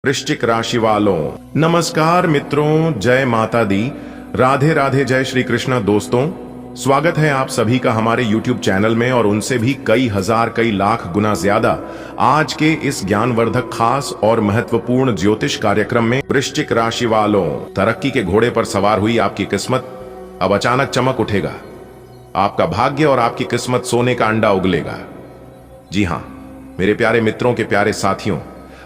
वृश्चिक राशि वालों, नमस्कार मित्रों, जय माता दी, राधे राधे, जय श्री कृष्ण। दोस्तों, स्वागत है आप सभी का हमारे YouTube चैनल में और उनसे भी कई हजार कई लाख गुना ज्यादा आज के इस ज्ञानवर्धक खास और महत्वपूर्ण ज्योतिष कार्यक्रम में। वृश्चिक राशि वालों, तरक्की के घोड़े पर सवार हुई आपकी किस्मत अब अचानक चमक उठेगा। आपका भाग्य और आपकी किस्मत सोने का अंडा उगलेगा। जी हाँ मेरे प्यारे मित्रों के प्यारे साथियों,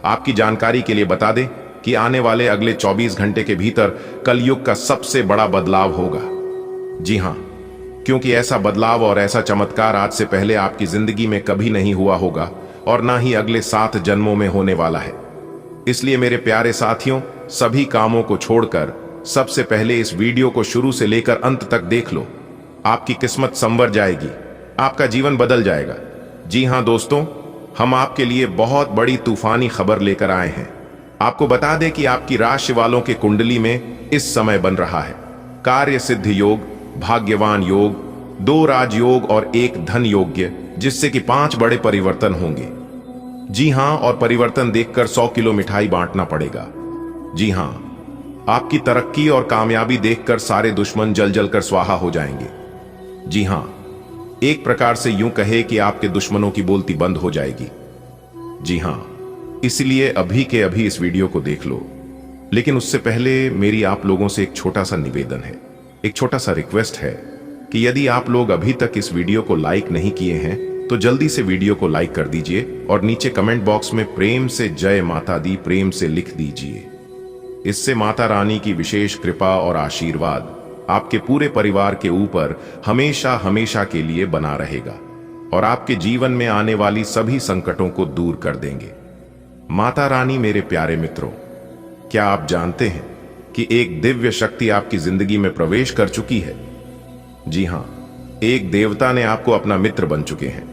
आपकी जानकारी के लिए बता दें कि आने वाले अगले 24 घंटे के भीतर कलयुग का सबसे बड़ा बदलाव होगा। जी हाँ, क्योंकि ऐसा बदलाव और ऐसा चमत्कार आज से पहले आपकी जिंदगी में कभी नहीं हुआ होगा और ना ही अगले 7 जन्मों में होने वाला है। इसलिए मेरे प्यारे साथियों, सभी कामों को छोड़कर सबसे पहले इस वीडियो को शुरू से लेकर अंत तक देख लो। आपकी किस्मत संवर जाएगी, आपका जीवन बदल जाएगा। जी हाँ दोस्तों, हम आपके लिए बहुत बड़ी तूफानी खबर लेकर आए हैं। आपको बता दें कि आपकी राशि वालों के कुंडली में इस समय बन रहा है कार्य सिद्धि योग, भाग्यवान योग, 2 राजयोग और 1 धन योग्य, जिससे कि 5 बड़े परिवर्तन होंगे। जी हां, और परिवर्तन देखकर 100 किलो मिठाई बांटना पड़ेगा। जी हां, आपकी तरक्की और कामयाबी देखकर सारे दुश्मन जल जल कर स्वाहा हो जाएंगे। जी हां, एक प्रकार से यूं कहे कि आपके दुश्मनों की बोलती बंद हो जाएगी। जी हां, इसलिए अभी के अभी इस वीडियो को देख लो। लेकिन उससे पहले मेरी आप लोगों से एक छोटा सा निवेदन है, एक छोटा सा रिक्वेस्ट है कि यदि आप लोग अभी तक इस वीडियो को लाइक नहीं किए हैं तो जल्दी से वीडियो को लाइक कर दीजिए और नीचे कमेंट बॉक्स में प्रेम से जय माता दी प्रेम से लिख दीजिए। इससे माता रानी की विशेष कृपा और आशीर्वाद आपके पूरे परिवार के ऊपर हमेशा हमेशा के लिए बना रहेगा और आपके जीवन में आने वाली सभी संकटों को दूर कर देंगे। माता रानी, मेरे प्यारे मित्रों, क्या आप जानते हैं कि एक दिव्य शक्ति आपकी जिंदगी में प्रवेश कर चुकी है? जी हां, एक देवता ने आपको अपना मित्र बन चुके हैं,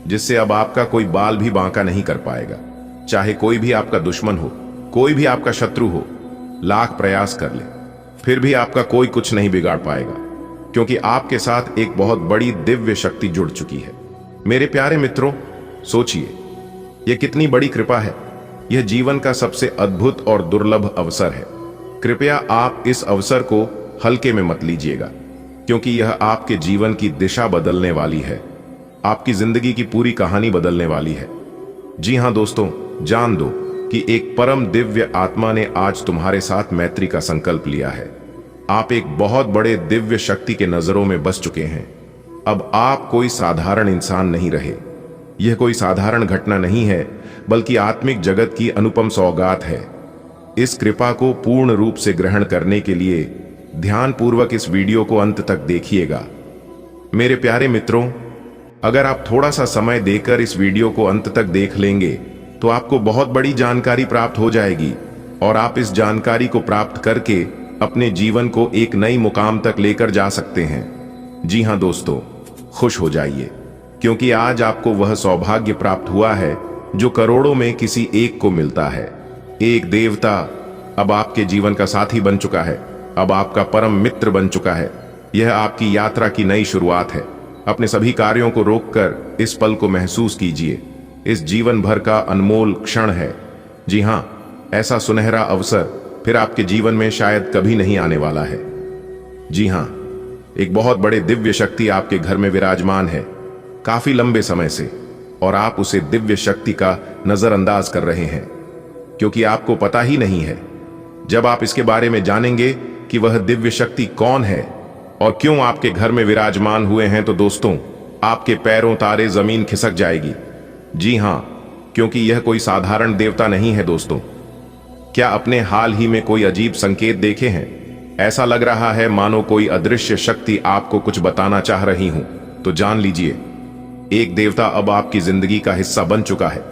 जिससे अब आपका कोई बाल भी बांका नहीं कर पाएगा। चाहे कोई भी आपका दुश्मन हो, कोई भी आपका शत्रु हो, लाख प्रयास कर ले, फिर भी आपका कोई कुछ नहीं बिगाड़ पाएगा, क्योंकि आपके साथ एक बहुत बड़ी दिव्य शक्ति जुड़ चुकी है। मेरे प्यारे मित्रों, सोचिए, यह कितनी बड़ी कृपा है। यह जीवन का सबसे अद्भुत और दुर्लभ अवसर है। कृपया आप इस अवसर को हल्के में मत लीजिएगा, क्योंकि यह आपके जीवन की दिशा बदलने वाली है, आपकी जिंदगी की पूरी कहानी बदलने वाली है। जी हां दोस्तों, जान दो कि एक परम दिव्य आत्मा ने आज तुम्हारे साथ मैत्री का संकल्प लिया है। आप एक बहुत बड़े दिव्य शक्ति के नजरों में बस चुके हैं। अब आप कोई साधारण इंसान नहीं रहे। यह कोई साधारण घटना नहीं है, बल्कि आत्मिक जगत की अनुपम सौगात है। इस कृपा को पूर्ण रूप से ग्रहण करने के लिए ध्यानपूर्वक इस वीडियो को अंत तक देखिएगा। मेरे प्यारे मित्रों, अगर आप थोड़ा सा समय देकर इस वीडियो को अंत तक देख लेंगे तो आपको बहुत बड़ी जानकारी प्राप्त हो जाएगी और आप इस जानकारी को प्राप्त करके अपने जीवन को एक नई मुकाम तक लेकर जा सकते हैं। जी हां दोस्तों, खुश हो जाइए, क्योंकि आज आपको वह सौभाग्य प्राप्त हुआ है जो करोड़ों में किसी एक को मिलता है। एक देवता अब आपके जीवन का साथी बन चुका है, अब आपका परम मित्र बन चुका है। यह आपकी यात्रा की नई शुरुआत है। अपने सभी कार्यों को रोककर इस पल को महसूस कीजिए। इस जीवन भर का अनमोल क्षण है। जी हां, ऐसा सुनहरा अवसर फिर आपके जीवन में शायद कभी नहीं आने वाला है। जी हां, एक बहुत बड़े दिव्य शक्ति आपके घर में विराजमान है काफी लंबे समय से, और आप उसे दिव्य शक्ति का नजरअंदाज कर रहे हैं, क्योंकि आपको पता ही नहीं है। जब आप इसके बारे में जानेंगे कि वह दिव्य शक्ति कौन है और क्यों आपके घर में विराजमान हुए हैं, तो दोस्तों, आपके पैरों तारे जमीन खिसक जाएगी। जी हां, क्योंकि यह कोई साधारण देवता नहीं है दोस्तों। क्या अपने हाल ही में कोई अजीब संकेत देखे हैं? ऐसा लग रहा है मानो कोई अदृश्य शक्ति आपको कुछ बताना चाह रही हूं, तो जान लीजिए, एक देवता अब आपकी जिंदगी का हिस्सा बन चुका है।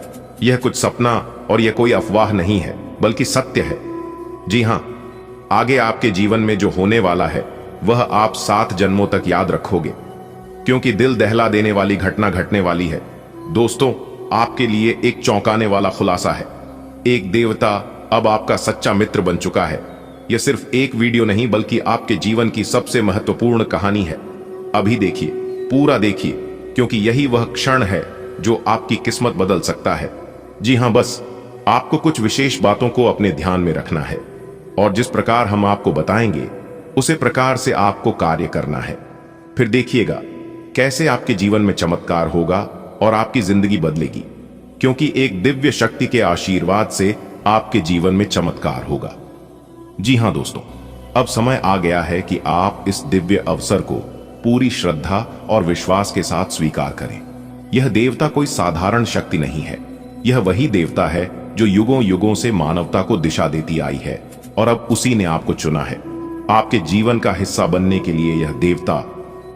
यह कुछ सपना और यह कोई अफवाह नहीं है, बल्कि सत्य है। जी हां, आगे आपके जीवन में जो होने वाला है वह आप 7 जन्मों तक याद रखोगे, क्योंकि दिल दहला देने वाली घटना घटने वाली है। दोस्तों, आपके लिए एक चौंकाने वाला खुलासा है। एक देवता अब आपका सच्चा मित्र बन चुका है। यह सिर्फ एक वीडियो नहीं, बल्कि आपके जीवन की सबसे महत्वपूर्ण कहानी है। अभी देखिए, पूरा देखिए, क्योंकि यही वह क्षण है जो आपकी किस्मत बदल सकता है। जी हां, बस आपको कुछ विशेष बातों को अपने ध्यान में रखना है और जिस प्रकार हम आपको बताएंगे उसे प्रकार से आपको कार्य करना है। फिर देखिएगा कैसे आपके जीवन में चमत्कार होगा और आपकी जिंदगी बदलेगी, क्योंकि एक दिव्य शक्ति के आशीर्वाद से आपके जीवन में चमत्कार होगा। जी हां दोस्तों, अब समय आ गया है कि आप इस दिव्य अवसर को पूरी श्रद्धा और विश्वास के साथ स्वीकार करें। यह देवता कोई साधारण शक्ति नहीं है, यह वही देवता है जो युगों युगों से मानवता को दिशा देती आई है और अब उसी ने आपको चुना है। आपके जीवन का हिस्सा बनने के लिए यह देवता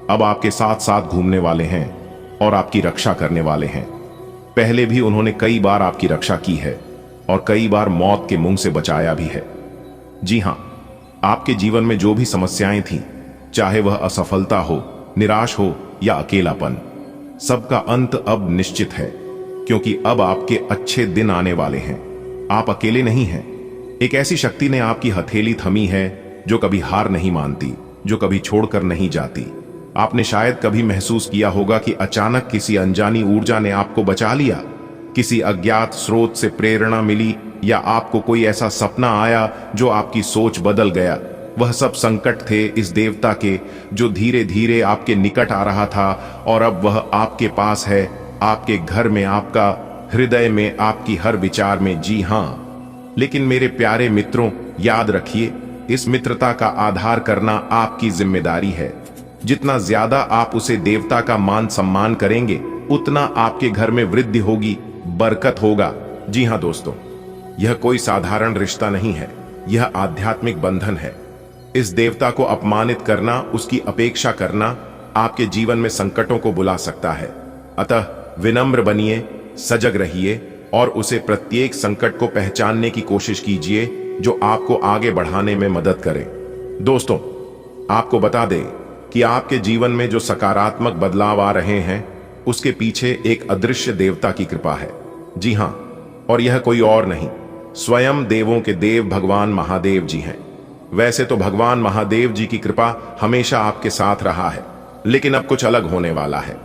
अब आपके साथ साथ घूमने वाले हैं और आपकी रक्षा करने वाले हैं। पहले भी उन्होंने कई बार आपकी रक्षा की है और कई बार मौत के मुंह से बचाया भी है। जी हां, आपके जीवन में जो भी समस्याएं थीं, चाहे वह असफलता हो, निराश हो या अकेलापन, सबका अंत अब निश्चित है, क्योंकि अब आपके अच्छे दिन आने वाले हैं। आप अकेले नहीं हैं। एक ऐसी शक्ति ने आपकी हथेली थमी है जो कभी हार नहीं मानती, जो कभी छोड़कर नहीं जाती। आपने शायद कभी महसूस किया होगा कि अचानक किसी अनजानी ऊर्जा ने आपको बचा लिया, किसी अज्ञात स्रोत से प्रेरणा मिली या आपको कोई ऐसा सपना आया जो आपकी सोच बदल गया। वह सब संकट थे इस देवता के जो धीरे धीरे आपके निकट आ रहा था और अब वह आपके पास है, आपके घर में, आपका हृदय में, आपकी हर विचार में। जी हां, लेकिन मेरे प्यारे मित्रों, याद रखिए, इस मित्रता का आधार करना आपकी जिम्मेदारी है। जितना ज्यादा आप उसे देवता का मान सम्मान करेंगे, उतना आपके घर में वृद्धि होगी, बरकत होगा। जी हां दोस्तों, यह कोई साधारण रिश्ता नहीं है, यह आध्यात्मिक बंधन है। इस देवता को अपमानित करना, उसकी अपेक्षा करना आपके जीवन में संकटों को बुला सकता है। अतः विनम्र बनिए, सजग रहिए और उसे प्रत्येक संकट को पहचानने की कोशिश कीजिए जो आपको आगे बढ़ाने में मदद करे। दोस्तों, आपको बता दें कि आपके जीवन में जो सकारात्मक बदलाव आ रहे हैं, उसके पीछे एक अदृश्य देवता की कृपा है। जी हां, और यह कोई और नहीं, स्वयं देवों के देव भगवान महादेव जी हैं। वैसे तो भगवान महादेव जी की कृपा हमेशा आपके साथ रहा है, लेकिन अब कुछ अलग होने वाला है।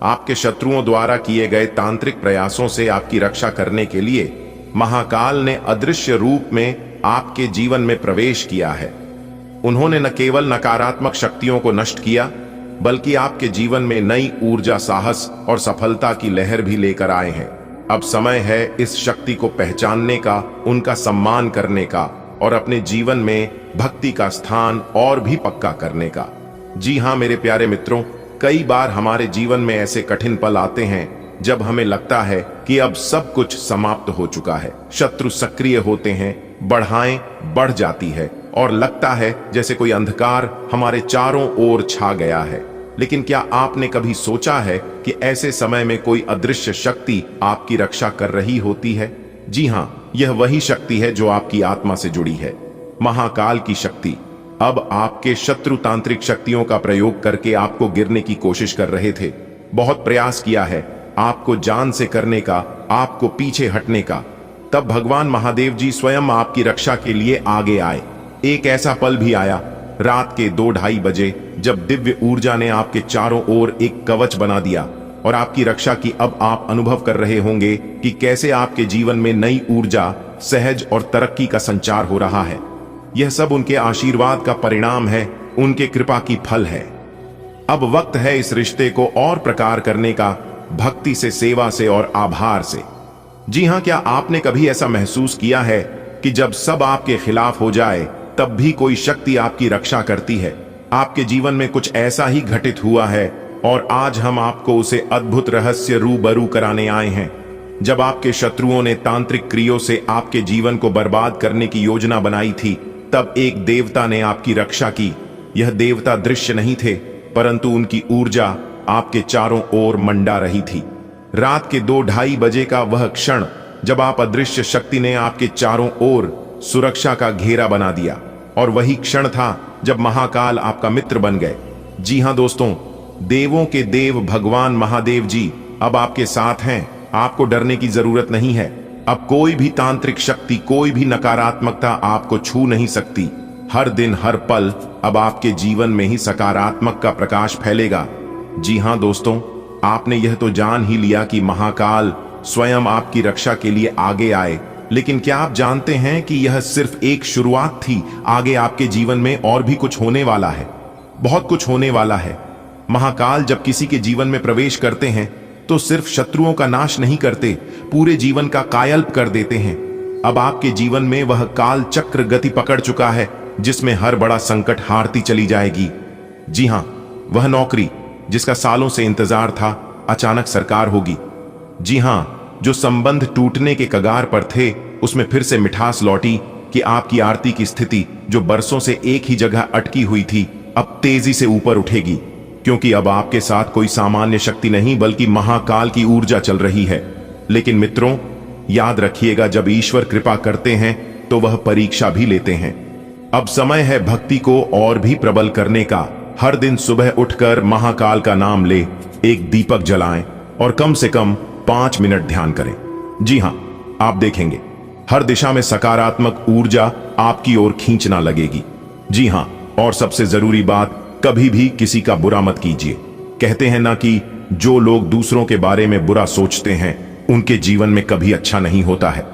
आपके शत्रुओं द्वारा किए गए तांत्रिक प्रयासों से आपकी रक्षा करने के लिए महाकाल ने अदृश्य रूप में आपके जीवन में प्रवेश किया है। उन्होंने न केवल नकारात्मक शक्तियों को नष्ट किया, बल्कि आपके जीवन में नई ऊर्जा, साहस और सफलता की लहर भी लेकर आए हैं। अब समय है इस शक्ति को पहचानने का, उनका सम्मान करने का और अपने जीवन में भक्ति का स्थान और भी पक्का करने का। जी हां मेरे प्यारे मित्रों, कई बार हमारे जीवन में ऐसे कठिन पल आते हैं जब हमें लगता है कि अब सब कुछ समाप्त हो चुका है। शत्रु सक्रिय होते हैं, बढ़ाएं बढ़ जाती है और लगता है जैसे कोई अंधकार हमारे चारों ओर छा गया है। लेकिन क्या आपने कभी सोचा है कि ऐसे समय में कोई अदृश्य शक्ति आपकी रक्षा कर रही होती है? जी हां, यह वही शक्ति है जो आपकी आत्मा से जुड़ी है, महाकाल की शक्ति। अब आपके शत्रु तांत्रिक शक्तियों का प्रयोग करके आपको गिरने की कोशिश कर रहे थे। बहुत प्रयास किया है आपको जान से करने का, आपको पीछे हटने का। तब भगवान महादेव जी स्वयं आपकी रक्षा के लिए आगे आए। एक ऐसा पल भी आया रात के 2-2:30 बजे, जब दिव्य ऊर्जा ने आपके चारों ओर एक कवच बना दिया और आपकी रक्षा की। अब आप अनुभव कर रहे होंगे कि कैसे आपके जीवन में नई ऊर्जा, सहज और तरक्की का संचार हो रहा है। यह सब उनके आशीर्वाद का परिणाम है, उनके कृपा की फल है। अब वक्त है इस रिश्ते को और प्रकार करने का, भक्ति से, सेवा से और आभार से। जी हां, क्या आपने कभी ऐसा महसूस किया है कि जब सब आपके खिलाफ हो जाए तब भी कोई शक्ति आपकी रक्षा करती है? आपके जीवन में कुछ ऐसा ही घटित हुआ है और आज हम आपको उसे अद्भुत रहस्य रूबरू कराने आए हैं। जब आपके शत्रुओं ने तांत्रिक क्रियों से आपके जीवन को बर्बाद करने की योजना बनाई थी, तब एक देवता ने आपकी रक्षा की। यह देवता दृश्य नहीं थे, परंतु उनकी ऊर्जा आपके चारों ओर मंडा रही थी। रात के 2-2:30 बजे का वह क्षण जब आप अदृश्य शक्ति ने आपके चारों ओर सुरक्षा का घेरा बना दिया, और वही क्षण था जब महाकाल आपका मित्र बन गए। जी हां दोस्तों, देवों के देव भगवान महादेव जी अब आपके साथ हैं। आपको डरने की जरूरत नहीं है। अब कोई भी तांत्रिक शक्ति, कोई भी नकारात्मकता आपको छू नहीं सकती। हर दिन, हर पल अब आपके जीवन में ही सकारात्मक का प्रकाश फैलेगा। जी हां दोस्तों, आपने यह तो जान ही लिया कि महाकाल स्वयं आपकी रक्षा के लिए आगे आए, लेकिन क्या आप जानते हैं कि यह सिर्फ एक शुरुआत थी? आगे आपके जीवन में और भी कुछ होने वाला है, बहुत कुछ होने वाला है। महाकाल जब किसी के जीवन में प्रवेश करते हैं तो सिर्फ शत्रुओं का नाश नहीं करते, पूरे जीवन का कायल्प कर देते हैं। अब आपके जीवन में वह काल चक्र गति पकड़ चुका है जिसमें हर बड़ा संकट हारती चली जाएगी। जी हां, वह नौकरी जिसका सालों से इंतजार था, अचानक सरकार होगी। जी हां, जो संबंध टूटने के कगार पर थे उसमें फिर से मिठास लौटी कि आपकी आरती की स्थिति जो बरसों से एक ही जगह अटकी हुई थी अब तेजी से ऊपर उठेगी, क्योंकि अब आपके साथ कोई सामान्य शक्ति नहीं बल्कि महाकाल की ऊर्जा चल रही है। लेकिन मित्रों, याद रखिएगा, जब ईश्वर कृपा करते हैं तो वह परीक्षा भी लेते हैं। अब समय है भक्ति को और भी प्रबल करने का। हर दिन सुबह उठकर महाकाल का नाम ले, एक दीपक जलाएं और कम से कम 5 मिनट ध्यान करें। जी हां, आप देखेंगे हर दिशा में सकारात्मक ऊर्जा आपकी ओर खींचना लगेगी। जी हां, और सबसे जरूरी बात, कभी भी किसी का बुरा मत कीजिए। कहते हैं ना कि जो लोग दूसरों के बारे में बुरा सोचते हैं उनके जीवन में कभी अच्छा नहीं होता है,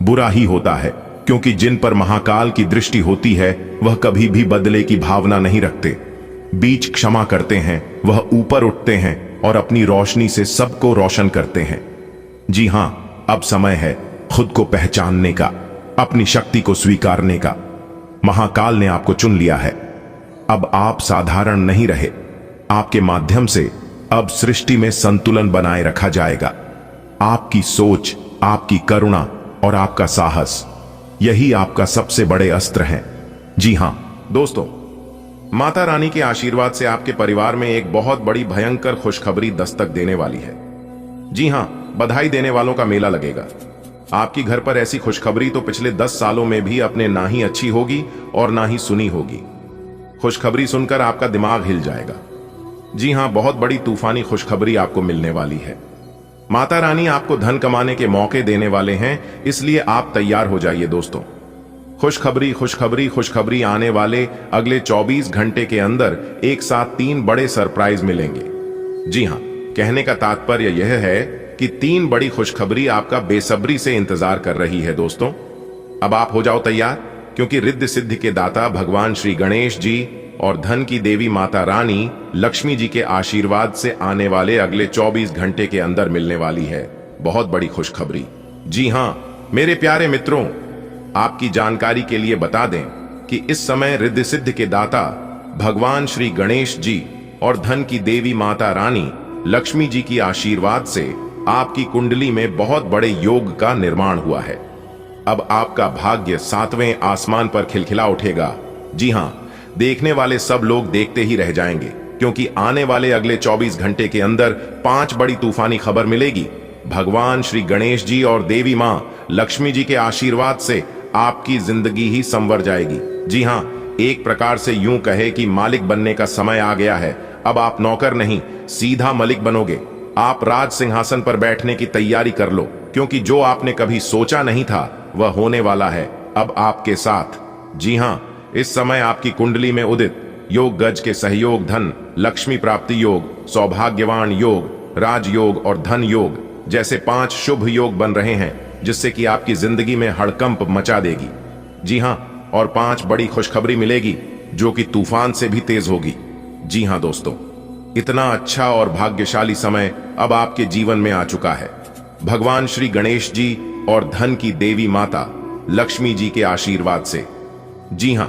बुरा ही होता है, क्योंकि जिन पर महाकाल की दृष्टि होती है वह कभी भी बदले की भावना नहीं रखते, बीच क्षमा करते हैं, वह ऊपर उठते हैं और अपनी रोशनी से सबको रोशन करते हैं। जी हां, अब समय है खुद को पहचानने का, अपनी शक्ति को स्वीकारने का। महाकाल ने आपको चुन लिया है। अब आप साधारण नहीं रहे, आपके माध्यम से अब सृष्टि में संतुलन बनाए रखा जाएगा। आपकी सोच, आपकी करुणा और आपका साहस, यही आपका सबसे बड़े अस्त्र हैं। जी हां दोस्तों, माता रानी के आशीर्वाद से आपके परिवार में एक बहुत बड़ी भयंकर खुशखबरी दस्तक देने वाली है। जी हां, बधाई देने वालों का मेला लगेगा। आपकी घर पर ऐसी खुशखबरी तो पिछले 10 सालों में भी अपने ना ही अच्छी होगी और ना ही सुनी होगी। खुशखबरी सुनकर आपका दिमाग हिल जाएगा। जी हां, बहुत बड़ी तूफानी खुशखबरी आपको मिलने वाली है। माता रानी आपको धन कमाने के मौके देने वाले हैं, इसलिए आप तैयार हो जाइए दोस्तों। खुशखबरी खुशखबरी खुशखबरी आने वाले अगले 24 घंटे के अंदर एक साथ 3 बड़े सरप्राइज मिलेंगे। जी हां, कहने का तात्पर्य यह है कि 3 बड़ी खुशखबरी आपका बेसब्री से इंतजार कर रही है दोस्तों। अब आप हो जाओ तैयार, क्योंकि रिद्धि सिद्धि के दाता भगवान श्री गणेश जी और धन की देवी माता रानी लक्ष्मी जी के आशीर्वाद से आने वाले अगले 24 घंटे के अंदर मिलने वाली है बहुत बड़ी खुशखबरी। जी हां मेरे प्यारे मित्रों, आपकी जानकारी के लिए बता दें कि इस समय रिद्धि सिद्धि के दाता भगवान श्री गणेश जी और धन की देवी माता रानी लक्ष्मी जी की आशीर्वाद से आपकी कुंडली में बहुत बड़े योग का निर्माण हुआ है। अब आपका भाग्य 7वें आसमान पर खिलखिला उठेगा। जी हां, देखने वाले सब लोग देखते ही रह जाएंगे, क्योंकि आने वाले अगले 24 घंटे के अंदर 5 बड़ी तूफानी खबर मिलेगी। भगवान श्री गणेश जी और देवी मां लक्ष्मी जी के आशीर्वाद से आपकी जिंदगी ही संवर जाएगी। जी हां, एक प्रकार से यूं कहे कि मालिक बनने का समय आ गया है। अब आप नौकर नहीं, सीधा मलिक बनोगे। आप राज सिंहासन पर बैठने की तैयारी कर लो, क्योंकि जो आपने कभी सोचा नहीं था वह होने वाला है अब आपके साथ। जी हां, इस समय आपकी कुंडली में उदित योग गज के सहयोग धन, लक्ष्मी प्राप्ति योग, सौभाग्यवान योग, राजयोग और धन योग जैसे 5 शुभ योग बन रहे हैं, जिससे कि आपकी जिंदगी में हड़कंप मचा देगी। जी हां, और 5 बड़ी खुशखबरी मिलेगी जो कि तूफान से भी तेज होगी। जी हां दोस्तों, इतना अच्छा और भाग्यशाली समय अब आपके जीवन में आ चुका है भगवान श्री गणेश जी और धन की देवी माता लक्ष्मी जी के आशीर्वाद से। जी हां,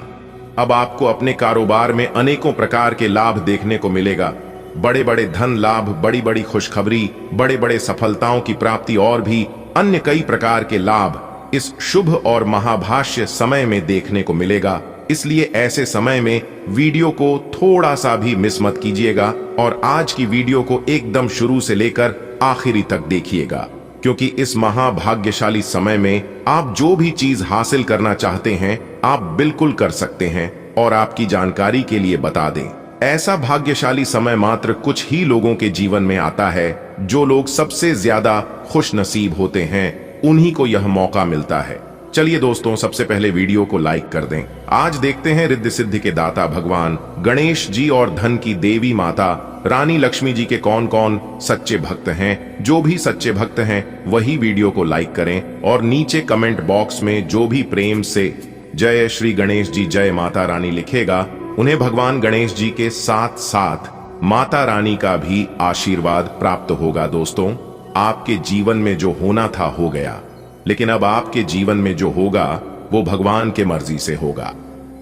अब आपको अपने कारोबार में अनेकों प्रकार के लाभ देखने को मिलेगा। बड़े बड़े धन लाभ, बड़ी बड़ी खुशखबरी, बड़े बड़े सफलताओं की प्राप्ति और भी अन्य कई प्रकार के लाभ इस शुभ और महाभाष्य समय में देखने को मिलेगा। इसलिए ऐसे समय में वीडियो को थोड़ा सा भी मिस मत कीजिएगा और आज की वीडियो को एकदम शुरू से लेकर आखिरी तक देखिएगा, क्योंकि इस महाभाग्यशाली समय में आप जो भी चीज हासिल करना चाहते हैं आप बिल्कुल कर सकते हैं। और आपकी जानकारी के लिए बता दें, ऐसा भाग्यशाली समय मात्र कुछ ही लोगों के जीवन में आता है। जो लोग सबसे ज्यादा खुश नसीब होते हैं उन्हीं को यह मौका मिलता है। चलिए दोस्तों, सबसे पहले वीडियो को लाइक कर दें। आज देखते हैं रिद्धि सिद्धि के दाता भगवान गणेश जी और धन की देवी माता रानी लक्ष्मी जी के कौन कौन सच्चे भक्त हैं। जो भी सच्चे भक्त हैं वही वीडियो को लाइक करें और नीचे कमेंट बॉक्स में जो भी प्रेम से जय श्री गणेश जी, जय माता रानी लिखेगा, उन्हें भगवान गणेश जी के साथ साथ माता रानी का भी आशीर्वाद प्राप्त होगा। दोस्तों, आपके जीवन में जो होना था हो गया, लेकिन अब आपके जीवन में जो होगा वो भगवान के मर्जी से होगा।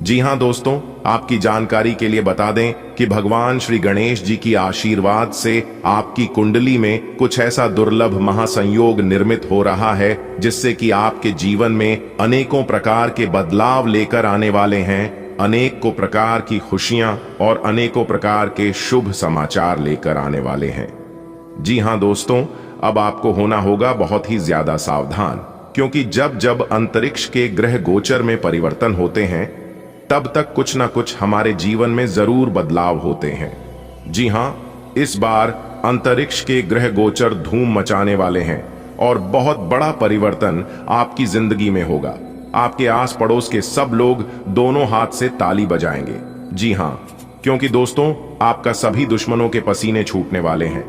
जी हां दोस्तों, आपकी जानकारी के लिए बता दें कि भगवान श्री गणेश जी की आशीर्वाद से आपकी कुंडली में कुछ ऐसा दुर्लभ महासंयोग निर्मित हो रहा है जिससे कि आपके जीवन में अनेकों प्रकार के बदलाव लेकर आने वाले हैं, अनेकों प्रकार की खुशियां और अनेकों प्रकार के शुभ समाचार लेकर आने वाले हैं। जी हां दोस्तों, अब आपको होना होगा बहुत ही ज्यादा सावधान, क्योंकि जब जब अंतरिक्ष के ग्रह गोचर में परिवर्तन होते हैं तब तक कुछ ना कुछ हमारे जीवन में जरूर बदलाव होते हैं। जी हां, इस बार अंतरिक्ष के ग्रह गोचर धूम मचाने वाले हैं और बहुत बड़ा परिवर्तन आपकी जिंदगी में होगा। आपके आस पड़ोस के सब लोग दोनों हाथ से ताली बजाएंगे। जी हां, क्योंकि दोस्तों आपका सभी दुश्मनों के पसीने छूटने वाले हैं।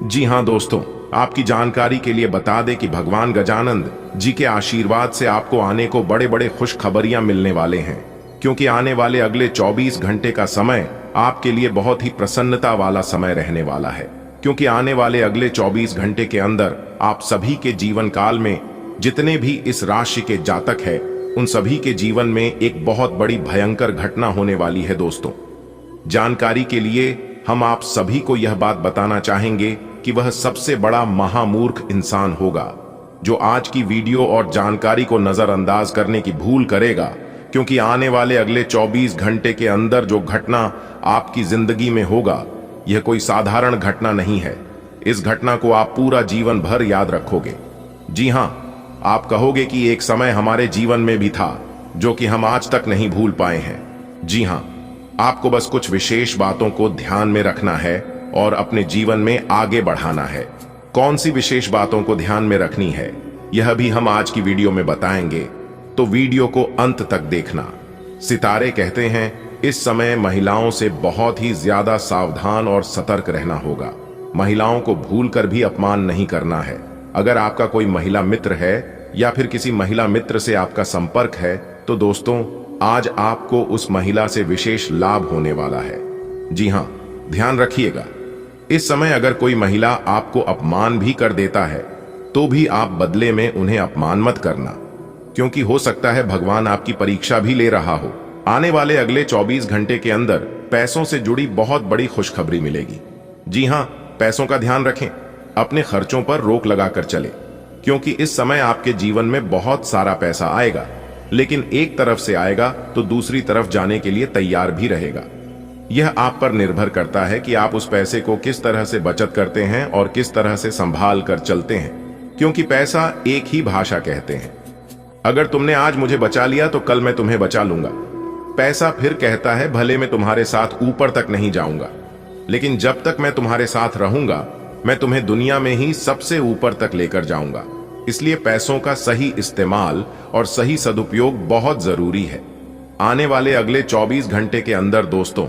जी हां दोस्तों, आपकी जानकारी के लिए बता दें कि भगवान गजानंद जी के आशीर्वाद से आपको आने को बड़े बड़े खुशखबरियां मिलने वाले हैं, क्योंकि आने वाले अगले 24 घंटे का समय आपके लिए बहुत ही प्रसन्नता वाला समय रहने वाला है। क्योंकि आने वाले अगले 24 घंटे के अंदर आप सभी के जीवन काल में जितने भी इस राशि के जातक है उन सभी के जीवन में एक बहुत बड़ी भयंकर घटना होने वाली है। दोस्तों, जानकारी के लिए हम आप सभी को यह बात बताना चाहेंगे कि वह सबसे बड़ा महामूर्ख इंसान होगा जो आज की वीडियो और जानकारी को नजरअंदाज करने की भूल करेगा, क्योंकि आने वाले अगले 24 घंटे के अंदर जो घटना आपकी जिंदगी में होगा यह कोई साधारण घटना नहीं है। इस घटना को आप पूरा जीवन भर याद रखोगे। जी हां, आप कहोगे कि एक समय हमारे जीवन में भी था जो कि हम आज तक नहीं भूल पाए हैं। जी हां, आपको बस कुछ विशेष बातों को ध्यान में रखना है और अपने जीवन में आगे बढ़ाना है। कौन सी विशेष बातों को ध्यान में रखनी है यह भी हम आज की वीडियो में बताएंगे, तो वीडियो को अंत तक देखना। सितारे कहते हैं इस समय महिलाओं से बहुत ही ज्यादा सावधान और सतर्क रहना होगा। महिलाओं को भूलकर भी अपमान नहीं करना है। अगर आपका कोई महिला मित्र है या फिर किसी महिला मित्र से आपका संपर्क है तो दोस्तों आज आपको उस महिला से विशेष लाभ होने वाला है। जी हां, ध्यान रखिएगा, इस समय अगर कोई महिला आपको अपमान भी कर देता है तो भी आप बदले में उन्हें अपमान मत करना, क्योंकि हो सकता है भगवान आपकी परीक्षा भी ले रहा हो। आने वाले अगले 24 घंटे के अंदर पैसों से जुड़ी बहुत बड़ी खुशखबरी मिलेगी। जी हां, पैसों का ध्यान रखें, अपने खर्चों पर रोक लगाकर चले, क्योंकि इस समय आपके जीवन में बहुत सारा पैसा आएगा, लेकिन एक तरफ से आएगा तो दूसरी तरफ जाने के लिए तैयार भी रहेगा। यह आप पर निर्भर करता है कि आप उस पैसे को किस तरह से बचत करते हैं और किस तरह से संभाल कर चलते हैं, क्योंकि पैसा एक ही भाषा कहते हैं। अगर तुमने आज मुझे बचा लिया तो कल मैं तुम्हें बचा लूंगा। पैसा फिर कहता है भले मैं तुम्हारे साथ ऊपर तक नहीं जाऊंगा, लेकिन जब तक मैं तुम्हारे साथ रहूंगा मैं तुम्हें दुनिया में ही सबसे ऊपर तक लेकर जाऊंगा। इसलिए पैसों का सही इस्तेमाल और सही सदुपयोग बहुत जरूरी है। आने वाले अगले 24 घंटे के अंदर दोस्तों,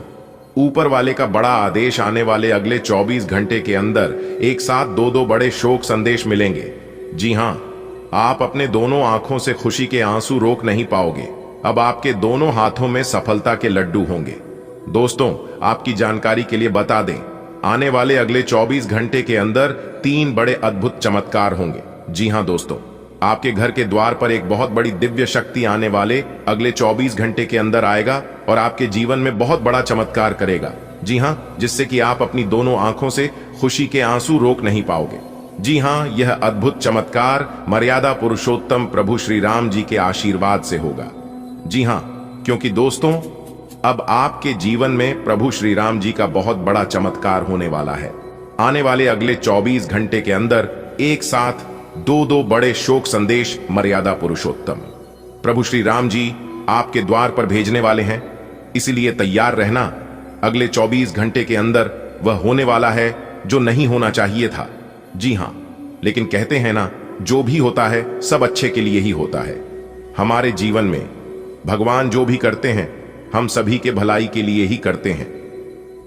ऊपर वाले का बड़ा आदेश आने वाले अगले 24 घंटे के अंदर एक साथ दो बड़े शोक संदेश मिलेंगे। जी हां, आप अपने दोनों आंखों से खुशी के आंसू रोक नहीं पाओगे। अब आपके दोनों हाथों में सफलता के लड्डू होंगे। दोस्तों, आपकी जानकारी के लिए बता दें, आने वाले अगले 24 घंटे के अंदर 3 बड़े अद्भुत चमत्कार होंगे। जी हां दोस्तों, आपके घर के द्वार पर एक बहुत बड़ी दिव्य शक्ति आने वाले अगले 24 घंटे के अंदर आएगा और आपके जीवन में बहुत बड़ा चमत्कार करेगा। जी हां, जिससे कि आप अपनी दोनों आंखों से खुशी के आंसू रोक नहीं पाओगे। जी हां, यह अद्भुत चमत्कार मर्यादा पुरुषोत्तम प्रभु श्री राम जी के आशीर्वाद से होगा। जी हां, क्योंकि दोस्तों अब आपके जीवन में प्रभु श्री राम जी का बहुत बड़ा चमत्कार होने वाला है। आने वाले अगले 24 घंटे के अंदर एक साथ दो बड़े शोक संदेश मर्यादा पुरुषोत्तम प्रभु श्री राम जी आपके द्वार पर भेजने वाले हैं। इसलिए तैयार रहना, अगले 24 घंटे के अंदर वह होने वाला है जो नहीं होना चाहिए था। जी हां, लेकिन कहते हैं ना, जो भी होता है सब अच्छे के लिए ही होता है। हमारे जीवन में भगवान जो भी करते हैं हम सभी के भलाई के लिए ही करते हैं।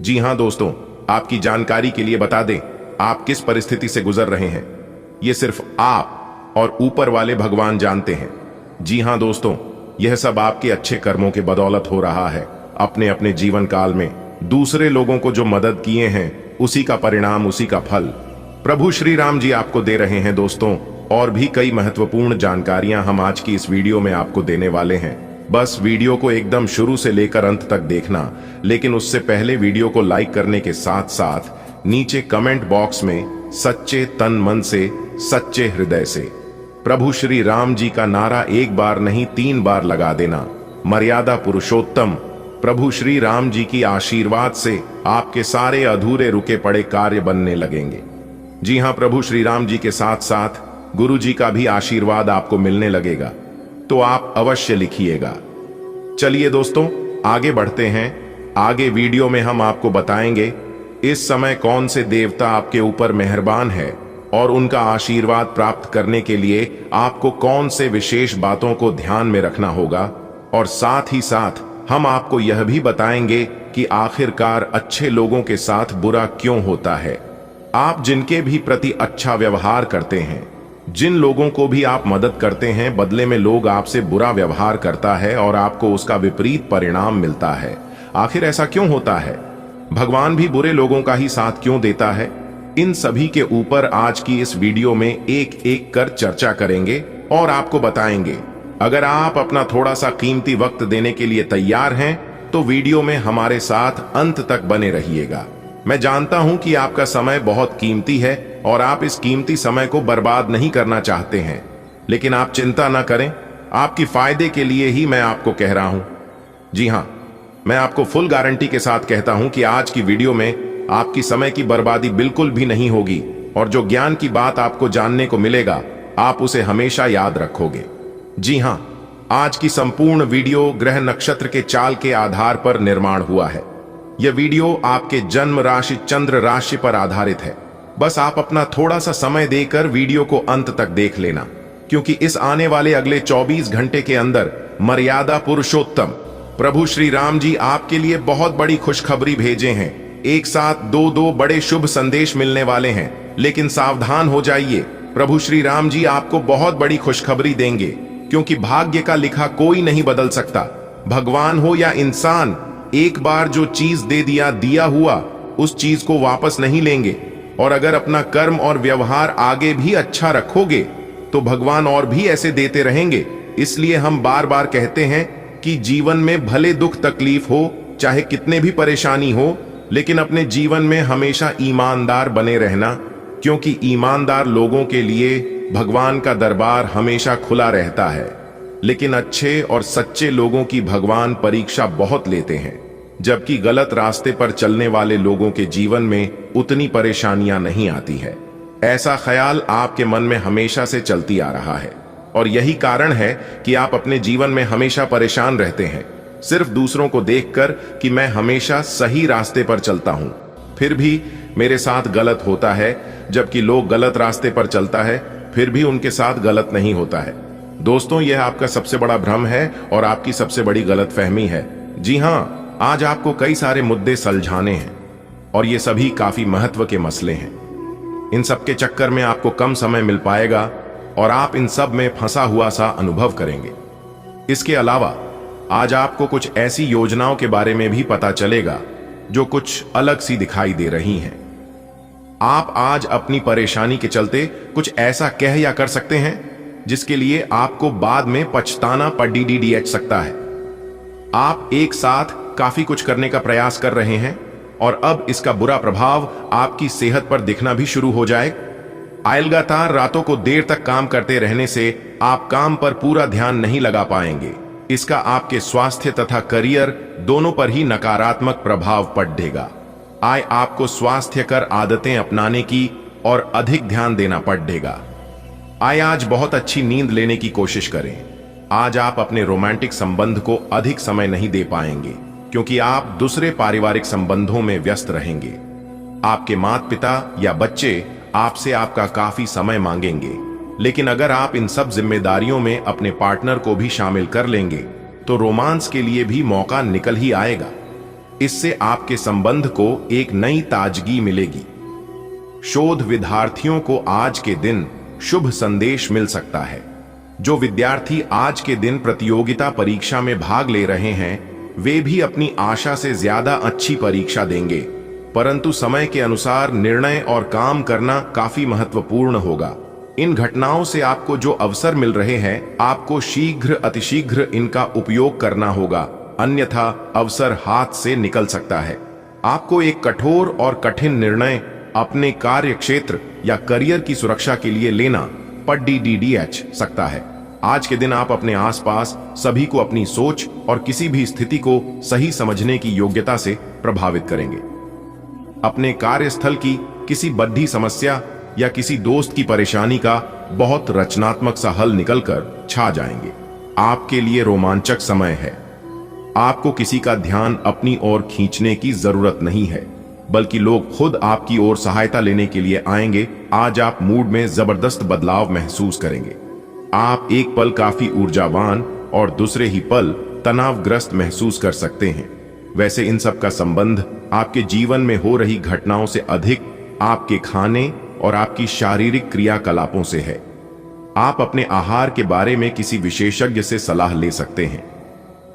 जी हां दोस्तों, आपकी जानकारी के लिए बता दें, आप किस परिस्थिति से गुजर रहे हैं ये सिर्फ आप और ऊपर वाले भगवान जानते हैं। जी हां दोस्तों, यह सब आपके अच्छे कर्मों के बदौलत हो रहा है। अपने अपने जीवन काल में दूसरे लोगों को जो मदद किए हैं उसी का परिणाम, उसी का फल प्रभु श्री राम जी आपको दे रहे हैं। दोस्तों, और भी कई महत्वपूर्ण जानकारियां हम आज की इस वीडियो में आपको देने वाले हैं। बस वीडियो को एकदम शुरू से लेकर अंत तक देखना, लेकिन उससे पहले वीडियो को लाइक करने के साथ साथ नीचे कमेंट बॉक्स में सच्चे तन मन से, सच्चे हृदय से प्रभु श्री राम जी का नारा एक बार नहीं 3 बार लगा देना। मर्यादा पुरुषोत्तम प्रभु श्री राम जी की आशीर्वाद से आपके सारे अधूरे रुके पड़े कार्य बनने लगेंगे। जी हां, प्रभु श्री राम जी के साथ साथ गुरु जी का भी आशीर्वाद आपको मिलने लगेगा, तो आप अवश्य लिखिएगा। चलिए दोस्तों, आगे बढ़ते हैं। आगे वीडियो में हम आपको बताएंगे इस समय कौन से देवता आपके ऊपर मेहरबान है और उनका आशीर्वाद प्राप्त करने के लिए आपको कौन से विशेष बातों को ध्यान में रखना होगा, और साथ ही साथ हम आपको यह भी बताएंगे कि आखिरकार अच्छे लोगों के साथ बुरा क्यों होता है। आप जिनके भी प्रति अच्छा व्यवहार करते हैं, जिन लोगों को भी आप मदद करते हैं, बदले में लोग आपसे बुरा व्यवहार करता है और आपको उसका विपरीत परिणाम मिलता है। आखिर ऐसा क्यों होता है? भगवान भी बुरे लोगों का ही साथ क्यों देता है? इन सभी के ऊपर आज की इस वीडियो में एक एक कर चर्चा करेंगे और आपको बताएंगे। अगर आप अपना थोड़ा सा कीमती वक्त देने के लिए तैयार हैं तो वीडियो में हमारे साथ अंत तक बने रहिएगा। मैं जानता हूं कि आपका समय बहुत कीमती है और आप इस कीमती समय को बर्बाद नहीं करना चाहते हैं, लेकिन आप चिंता ना करें, आपकी फायदे के लिए ही मैं आपको कह रहा हूं। जी हां, मैं आपको फुल गारंटी के साथ कहता हूं कि आज की वीडियो में आपकी समय की बर्बादी बिल्कुल भी नहीं होगी और जो ज्ञान की बात आपको जानने को मिलेगा आप उसे हमेशा याद रखोगे। जी हां, आज की संपूर्ण वीडियो ग्रह नक्षत्र के चाल के आधार पर निर्माण हुआ है। यह वीडियो आपके जन्म राशि चंद्र राशि पर आधारित है। बस आप अपना थोड़ा सा समय देकर वीडियो को अंत तक देख लेना, क्योंकि इस आने वाले अगले 24 घंटे के अंदर मर्यादा पुरुषोत्तम प्रभु श्री राम जी आपके लिए बहुत बड़ी खुशखबरी भेजे हैं। एक साथ दो बड़े शुभ संदेश मिलने वाले हैं, लेकिन सावधान हो जाइए, प्रभु श्री राम जी आपको बहुत बड़ी खुशखबरी देंगे, क्योंकि भाग्य का लिखा कोई नहीं बदल सकता। भगवान हो या इंसान, एक बार जो चीज दे दिया हुआ उस चीज को वापस नहीं लेंगे। और अगर अपना कर्म और व्यवहार आगे भी अच्छा रखोगे तो भगवान और भी ऐसे देते रहेंगे। इसलिए हम बार बार कहते हैं कि जीवन में भले दुख तकलीफ हो, चाहे कितने भी परेशानी हो, लेकिन अपने जीवन में हमेशा ईमानदार बने रहना, क्योंकि ईमानदार लोगों के लिए भगवान का दरबार हमेशा खुला रहता है। लेकिन अच्छे और सच्चे लोगों की भगवान परीक्षा बहुत लेते हैं, जबकि गलत रास्ते पर चलने वाले लोगों के जीवन में उतनी परेशानियां नहीं आती है। ऐसा ख्याल आपके मन में हमेशा से चलती आ रहा है और यही कारण है कि आप अपने जीवन में हमेशा परेशान रहते हैं, सिर्फ दूसरों को देखकर कि मैं हमेशा सही रास्ते पर चलता हूं, फिर भी मेरे साथ गलत होता है, जबकि लोग गलत रास्ते पर चलता है फिर भी उनके साथ गलत नहीं होता है। दोस्तों, यह आपका सबसे बड़ा भ्रम है और आपकी सबसे बड़ी गलतफहमी है। जी हां, आज आपको कई सारे मुद्दे सुलझाने हैं और ये सभी काफी महत्व के मसले हैं। इन सब के चक्कर में आपको कम समय मिल पाएगा और आप इन सब में फंसा हुआ सा अनुभव करेंगे। इसके अलावा आज आपको कुछ ऐसी योजनाओं के बारे में भी पता चलेगा जो कुछ अलग सी दिखाई दे रही हैं। आप आज अपनी परेशानी के चलते कुछ ऐसा कह या कर सकते हैं जिसके लिए आपको बाद में पछताना पड़ सकता है। आप एक साथ काफी कुछ करने का प्रयास कर रहे हैं और अब इसका बुरा प्रभाव आपकी सेहत पर दिखना भी शुरू हो जाए। लगातार रातों को देर तक काम करते रहने से आप काम पर पूरा ध्यान नहीं लगा पाएंगे। इसका आपके स्वास्थ्य तथा करियर दोनों पर ही नकारात्मक प्रभाव पड़ेगा। आपको स्वास्थ्यकर आदतें अपनाने की और अधिक ध्यान देना पड़ेगा। आज बहुत अच्छी नींद लेने की कोशिश करें। आज आप अपने रोमांटिक संबंध को अधिक समय नहीं दे पाएंगे, क्योंकि आप दूसरे पारिवारिक संबंधों में व्यस्त रहेंगे। आपके माता पिता या बच्चे आपसे आपका काफी समय मांगेंगे, लेकिन अगर आप इन सब जिम्मेदारियों में अपने पार्टनर को भी शामिल कर लेंगे तो रोमांस के लिए भी मौका निकल ही आएगा। इससे आपके संबंध को एक नई ताजगी मिलेगी। शोध विद्यार्थियों को आज के दिन शुभ संदेश मिल सकता है। जो विद्यार्थी आज के दिन प्रतियोगिता परीक्षा में भाग ले रहे हैं वे भी अपनी आशा से ज्यादा अच्छी परीक्षा देंगे, परंतु समय के अनुसार निर्णय और काम करना काफी महत्वपूर्ण होगा। इन घटनाओं से आपको जो अवसर मिल रहे हैं आपको शीघ्र अतिशीघ्र इनका उपयोग करना होगा, अन्यथा अवसर हाथ से निकल सकता है। आपको एक कठोर और कठिन निर्णय अपने कार्य क्षेत्र या करियर की सुरक्षा के लिए लेना पड़ सकता है। आज के दिन आप अपने आसपास सभी को अपनी सोच और किसी भी स्थिति को सही समझने की योग्यता से प्रभावित करेंगे। अपने कार्यस्थल की किसी बद्धी समस्या या किसी दोस्त की परेशानी का बहुत रचनात्मक सा हल निकलकर छा जाएंगे। आपके लिए रोमांचक समय है। आपको किसी का ध्यान अपनी ओर खींचने की जरूरत नहीं है, बल्कि लोग खुद आपकी ओर सहायता लेने के लिए आएंगे। आज आप मूड में जबरदस्त बदलाव महसूस करेंगे। आप एक पल काफी ऊर्जावान और दूसरे ही पल तनावग्रस्त महसूस कर सकते हैं। वैसे इन सब का संबंध आपके जीवन में हो रही घटनाओं से अधिक आपके खाने और आपकी शारीरिक क्रियाकलापों से है। आप अपने आहार के बारे में किसी विशेषज्ञ से सलाह ले सकते हैं।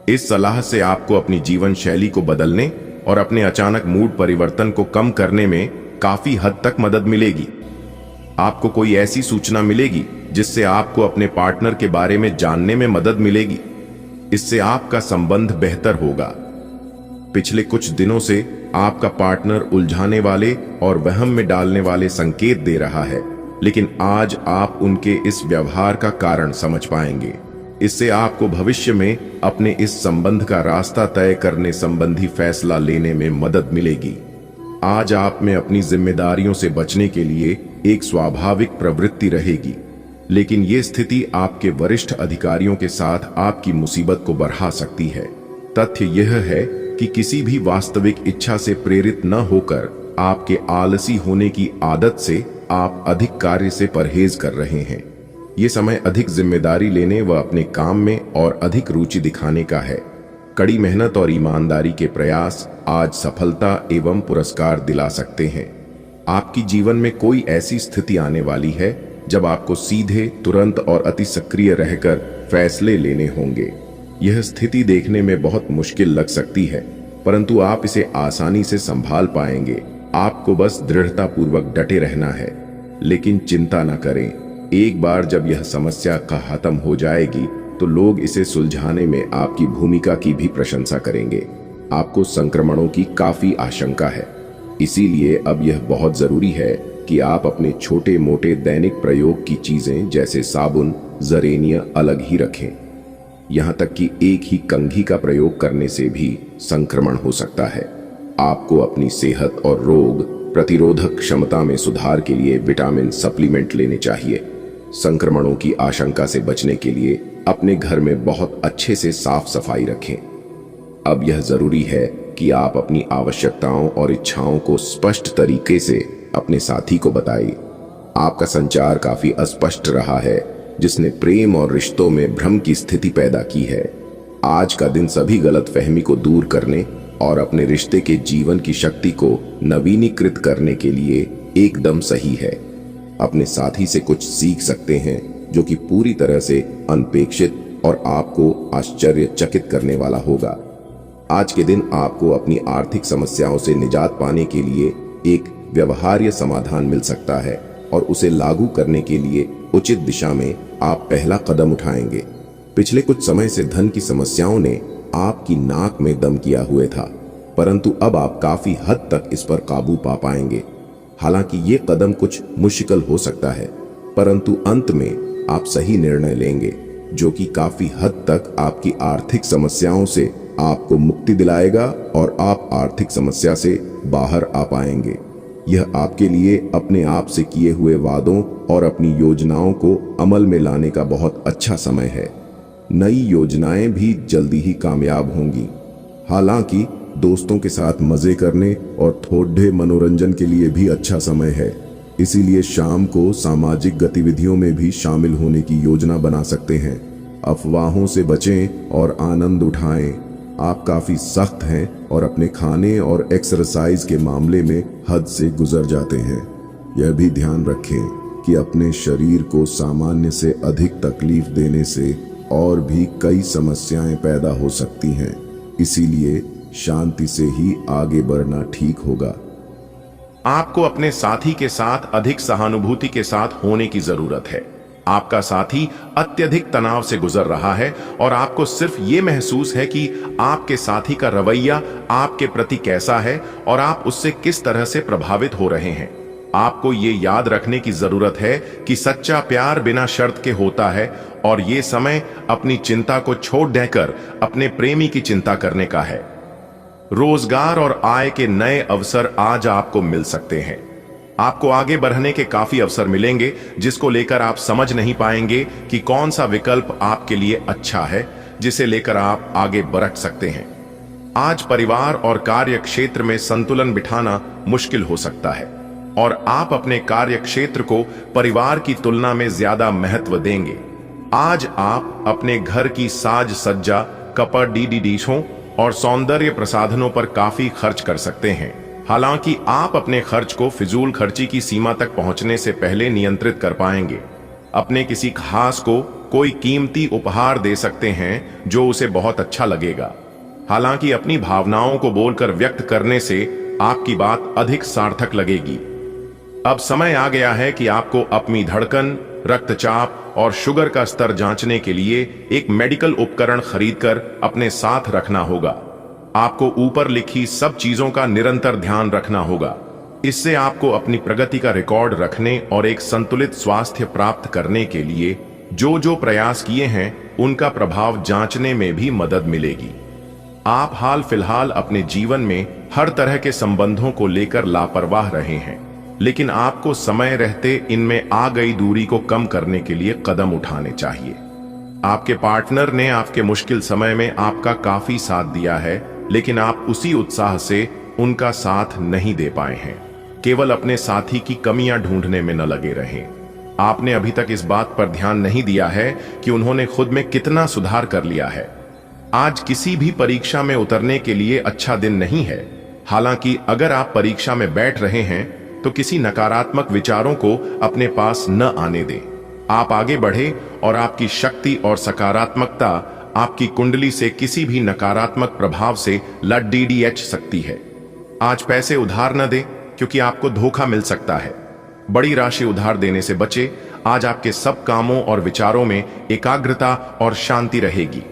इस सलाह से आपको अपनी जीवन शैली को बदलने और अपने अचानक मूड परिवर्तन को कम करने में काफी हद तक मदद मिलेगी। आपको कोई ऐसी सूचना मिलेगी जिससे आपको अपने पार्टनर के बारे में जानने में मदद मिलेगी। इससे आपका संबंध बेहतर होगा। पिछले कुछ दिनों से आपका पार्टनर उलझाने वाले और वहम में डालने वाले संकेत दे रहा है, लेकिन आज आप उनके इस व्यवहार का कारण समझ पाएंगे। इससे आपको भविष्य में अपने इस संबंध का रास्ता तय करने संबंधी फैसला लेने में मदद मिलेगी। आज आप में अपनी जिम्मेदारियों से बचने के लिए एक स्वाभाविक प्रवृत्ति रहेगी, लेकिन ये स्थिति आपके वरिष्ठ अधिकारियों के साथ आपकी मुसीबत को बढ़ा सकती है। तथ्य यह है कि किसी भी वास्तविक इच्छा से प्रेरित न होकर आपके आलसी होने की आदत से आप अधिक कार्य से परहेज कर रहे हैं। ये समय अधिक जिम्मेदारी लेने व अपने काम में और अधिक रुचि दिखाने का है। कड़ी मेहनत और ईमानदारी के प्रयास आज सफलता एवं पुरस्कार दिला सकते हैं। आपकी जीवन में कोई ऐसी स्थिति आने वाली है जब आपको सीधे, तुरंत और अति सक्रिय रहकर फैसले लेने होंगे। यह स्थिति देखने में बहुत मुश्किल लग सकती है, परंतु आप इसे आसानी से संभाल पाएंगे। आपको बस दृढ़तापूर्वक डटे रहना है। लेकिन चिंता न करें, एक बार जब यह समस्या का खत्म हो जाएगी तो लोग इसे सुलझाने में आपकी भूमिका की भी प्रशंसा करेंगे। आपको संक्रमणों की काफी आशंका है, इसीलिए अब यह बहुत जरूरी है कि आप अपने छोटे मोटे दैनिक प्रयोग की चीजें जैसे साबुन, जरेनिया अलग ही रखें। यहाँ तक कि एक ही कंघी का प्रयोग करने से भी संक्रमण हो सकता है। आपको अपनी सेहत और रोग प्रतिरोधक क्षमता में सुधार के लिए विटामिन सप्लीमेंट लेने चाहिए। संक्रमणों की आशंका से बचने के लिए अपने घर में बहुत अच्छे से साफ सफाई रखें। अब यह जरूरी है कि आप अपनी आवश्यकताओं और इच्छाओं को स्पष्ट तरीके से अपने साथी को बताएं। आपका संचार काफी अस्पष्ट रहा है, जिसने प्रेम और रिश्तों में भ्रम की स्थिति पैदा की है। आज का दिन सभी गलतफहमी को दूर करने और अपने रिश्ते के जीवन की शक्ति को नवीनीकृत करने के लिए एकदम सही है। अपने साथी से कुछ सीख सकते हैं जो कि पूरी तरह से अनपेक्षित और आपको आश्चर्यचकित करने वाला होगा। आज के दिन आपको अपनी आर्थिक समस्याओं से निजात पाने के लिए एक व्यवहार्य समाधान मिल सकता है और उसे लागू करने के लिए उचित दिशा में आप पहला कदम उठाएंगे। पिछले कुछ समय से धन की समस्याओं ने आपकी नाक में दम किया हुए था, परंतु अब आप काफी हद तक इस पर काबू पा पाएंगे। हालांकि ये कदम कुछ मुश्किल हो सकता है, परंतु अंत में आप सही निर्णय लेंगे जो कि काफी हद तक आपकी आर्थिक समस्याओं से आपको मुक्ति दिलाएगा और आप आर्थिक समस्या से बाहर आ पाएंगे। यह आपके लिए अपने आप से किए हुए वादों और अपनी योजनाओं को अमल में लाने का बहुत अच्छा समय है। नई योजनाएं भी जल्दी ही कामयाब होंगी। हालांकि दोस्तों के साथ मजे करने और थोड़े मनोरंजन के लिए भी अच्छा समय है। इसीलिए शाम को सामाजिक गतिविधियों में भी शामिल होने की योजना बना सकते हैं। अफवाहों से बचें और आनंद उठाएं। आप काफी सख्त हैं और अपने खाने और एक्सरसाइज के मामले में हद से गुजर जाते हैं। यह भी ध्यान रखें कि अपने शरीर को सामान्य से अधिक तकलीफ देने से और भी कई समस्याएं पैदा हो सकती हैं। इसीलिए शांति से ही आगे बढ़ना ठीक होगा। आपको अपने साथी के साथ अधिक सहानुभूति के साथ होने की जरूरत है। आपका साथी अत्यधिक तनाव से गुजर रहा है और आपको सिर्फ ये महसूस है कि आपके साथी का रवैया आपके प्रति कैसा है और आप उससे किस तरह से प्रभावित हो रहे हैं। आपको ये याद रखने की जरूरत है कि सच्चा प्यार बिना शर्त के होता है और ये समय अपनी चिंता को छोड़ देकर अपने प्रेमी की चिंता करने का है। रोजगार और आय के नए अवसर आज आपको मिल सकते हैं। आपको आगे बढ़ने के काफी अवसर मिलेंगे जिसको लेकर आप समझ नहीं पाएंगे कि कौन सा विकल्प आपके लिए अच्छा है, जिसे लेकर आप आगे बढ़ सकते हैं। आज परिवार और कार्य क्षेत्र में संतुलन बिठाना मुश्किल हो सकता है और आप अपने कार्य क्षेत्र को परिवार की तुलना में ज्यादा महत्व देंगे। आज आप अपने घर की साज सज्जा, कपड़, डीडीडीशों और सौंदर्य प्रसाधनों पर काफी खर्च कर सकते हैं। हालांकि आप अपने खर्च को फिजूल खर्ची की सीमा तक पहुंचने से पहले नियंत्रित कर पाएंगे। अपने किसी खास को कोई कीमती उपहार दे सकते हैं जो उसे बहुत अच्छा लगेगा। हालांकि अपनी भावनाओं को बोलकर व्यक्त करने से आपकी बात अधिक सार्थक लगेगी। अब समय आ गया है कि आपको अपनी धड़कन, रक्तचाप और शुगर का स्तर जांचने के लिए एक मेडिकल उपकरण खरीदकर अपने साथ रखना होगा। आपको ऊपर लिखी सब चीजों का निरंतर ध्यान रखना होगा। इससे आपको अपनी प्रगति का रिकॉर्ड रखने और एक संतुलित स्वास्थ्य प्राप्त करने के लिए जो जो प्रयास किए हैं उनका प्रभाव जांचने में भी मदद मिलेगी। आप हाल फिलहाल अपने जीवन में हर तरह के संबंधों को लेकर लापरवाह रहे हैं, लेकिन आपको समय रहते इनमें आ गई दूरी को कम करने के लिए कदम उठाने चाहिए। आपके पार्टनर ने आपके मुश्किल समय में आपका काफी साथ दिया है, लेकिन आप उसी उत्साह से उनका साथ नहीं दे पाए हैं। केवल अपने साथी की कमियां ढूंढने में न लगे रहें। आपने अभी तक इस बात पर ध्यान नहीं दिया है कि उन्होंने खुद में कितना सुधार कर लिया है। आज किसी भी परीक्षा में उतरने के लिए अच्छा दिन नहीं है। हालांकि अगर आप परीक्षा में बैठ रहे हैं तो किसी नकारात्मक विचारों को अपने पास न आने दें। आप आगे बढ़े और आपकी शक्ति और सकारात्मकता आपकी कुंडली से किसी भी नकारात्मक प्रभाव से लड़ सकती है। आज पैसे उधार न दें क्योंकि आपको धोखा मिल सकता है। बड़ी राशि उधार देने से बचे। आज आपके सब कामों और विचारों में एकाग्रता और शांति रहेगी।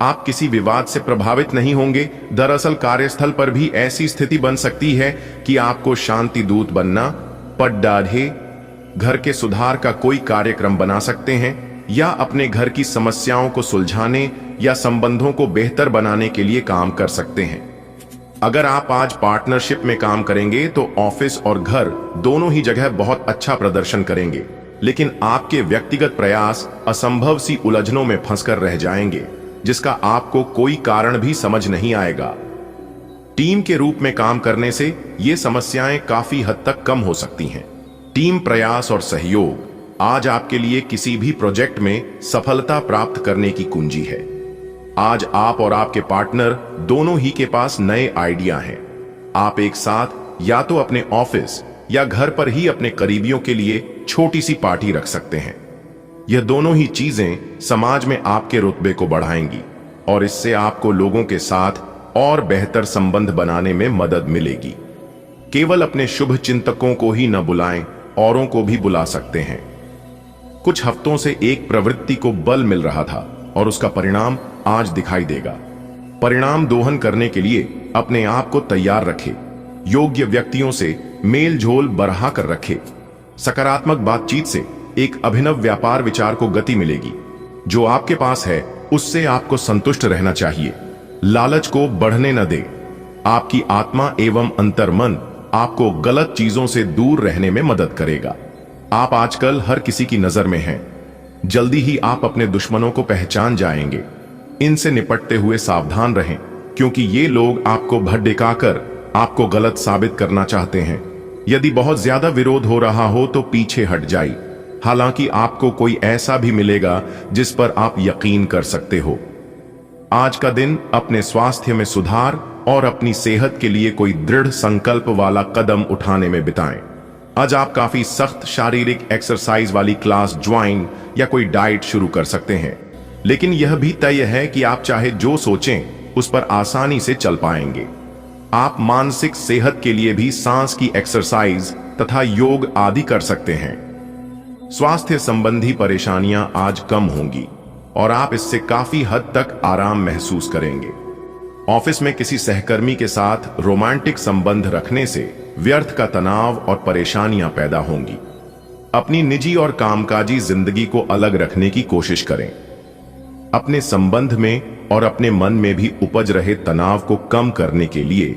आप किसी विवाद से प्रभावित नहीं होंगे। दरअसल कार्यस्थल पर भी ऐसी स्थिति बन सकती है कि आपको शांति दूत बनना पड़ डाढ़े। घर के सुधार का कोई कार्यक्रम बना सकते हैं या अपने घर की समस्याओं को सुलझाने या संबंधों को बेहतर बनाने के लिए काम कर सकते हैं। अगर आप आज पार्टनरशिप में काम करेंगे तो ऑफिस और घर दोनों ही जगह बहुत अच्छा प्रदर्शन करेंगे, लेकिन आपके व्यक्तिगत प्रयास असंभव सी उलझनों में फंसकर रह जाएंगे जिसका आपको कोई कारण भी समझ नहीं आएगा। टीम के रूप में काम करने से ये समस्याएं काफी हद तक कम हो सकती हैं। टीम प्रयास और सहयोग आज आपके लिए किसी भी प्रोजेक्ट में सफलता प्राप्त करने की कुंजी है। आज आप और आपके पार्टनर दोनों ही के पास नए आइडिया हैं। आप एक साथ या तो अपने ऑफिस या घर पर ही अपने करीबियों के लिए छोटी सी पार्टी रख सकते हैं। यह दोनों ही चीजें समाज में आपके रुतबे को बढ़ाएंगी और इससे आपको लोगों के साथ और बेहतर संबंध बनाने में मदद मिलेगी। केवल अपने शुभ चिंतकों को ही न बुलाएं, औरों को भी बुला सकते हैं। कुछ हफ्तों से एक प्रवृत्ति को बल मिल रहा था और उसका परिणाम आज दिखाई देगा। परिणाम दोहन करने के लिए अपने आप को तैयार रखें। योग्य व्यक्तियों से मेल झोल बढ़ा कर रखें। सकारात्मक बातचीत से एक अभिनव व्यापार विचार को गति मिलेगी। जो आपके पास है उससे आपको संतुष्ट रहना चाहिए। लालच को बढ़ने न दे। आपकी आत्मा एवं अंतर्मन आपको गलत चीजों से दूर रहने में मदद करेगा। आप आजकल हर किसी की नजर में हैं। जल्दी ही आप अपने दुश्मनों को पहचान जाएंगे। इनसे निपटते हुए सावधान रहें, क्योंकि ये लोग आपको भड़काकर आपको गलत साबित करना चाहते हैं। यदि बहुत ज्यादा विरोध हो रहा हो तो पीछे हट जाइए। हालांकि आपको कोई ऐसा भी मिलेगा जिस पर आप यकीन कर सकते हो। आज का दिन अपने स्वास्थ्य में सुधार और अपनी सेहत के लिए कोई दृढ़ संकल्प वाला कदम उठाने में बिताएं। आज आप काफी सख्त शारीरिक एक्सरसाइज वाली क्लास ज्वाइन या कोई डाइट शुरू कर सकते हैं, लेकिन यह भी तय है कि आप चाहे जो सोचें उस पर आसानी से चल पाएंगे। आप मानसिक सेहत के लिए भी सांस की एक्सरसाइज तथा योग आदि कर सकते हैं। स्वास्थ्य संबंधी परेशानियां आज कम होंगी और आप इससे काफी हद तक आराम महसूस करेंगे। ऑफिस में किसी सहकर्मी के साथ रोमांटिक संबंध रखने से व्यर्थ का तनाव और परेशानियां पैदा होंगी। अपनी निजी और कामकाजी जिंदगी को अलग रखने की कोशिश करें। अपने संबंध में और अपने मन में भी उपज रहे तनाव को कम करने के लिए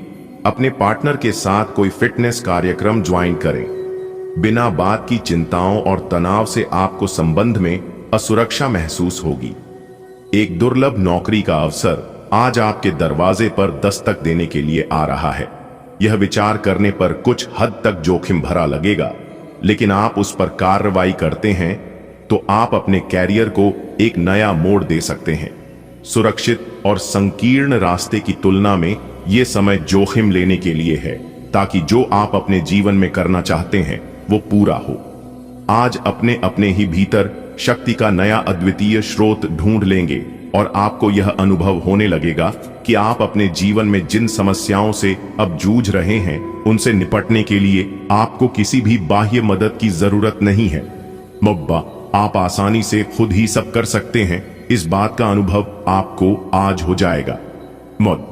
अपने पार्टनर के साथ कोई फिटनेस कार्यक्रम ज्वाइन करें। बिना बात की चिंताओं और तनाव से आपको संबंध में असुरक्षा महसूस होगी। एक दुर्लभ नौकरी का अवसर आज आपके दरवाजे पर दस्तक देने के लिए आ रहा है। यह विचार करने पर कुछ हद तक जोखिम भरा लगेगा, लेकिन आप उस पर कार्रवाई करते हैं तो आप अपने कैरियर को एक नया मोड़ दे सकते हैं। सुरक्षित और संकीर्ण रास्ते की तुलना में यह समय जोखिम लेने के लिए है, ताकि जो आप अपने जीवन में करना चाहते हैं वो पूरा हो। आज अपने अपने ही भीतर शक्ति का नया अद्वितीय स्रोत ढूंढ लेंगे और आपको यह अनुभव होने लगेगा कि आप अपने जीवन में जिन समस्याओं से अब जूझ रहे हैं उनसे निपटने के लिए आपको किसी भी बाह्य मदद की जरूरत नहीं है। मुब्बा, आप आसानी से खुद ही सब कर सकते हैं। इस बात का अनुभव आपको आज हो जाएगा।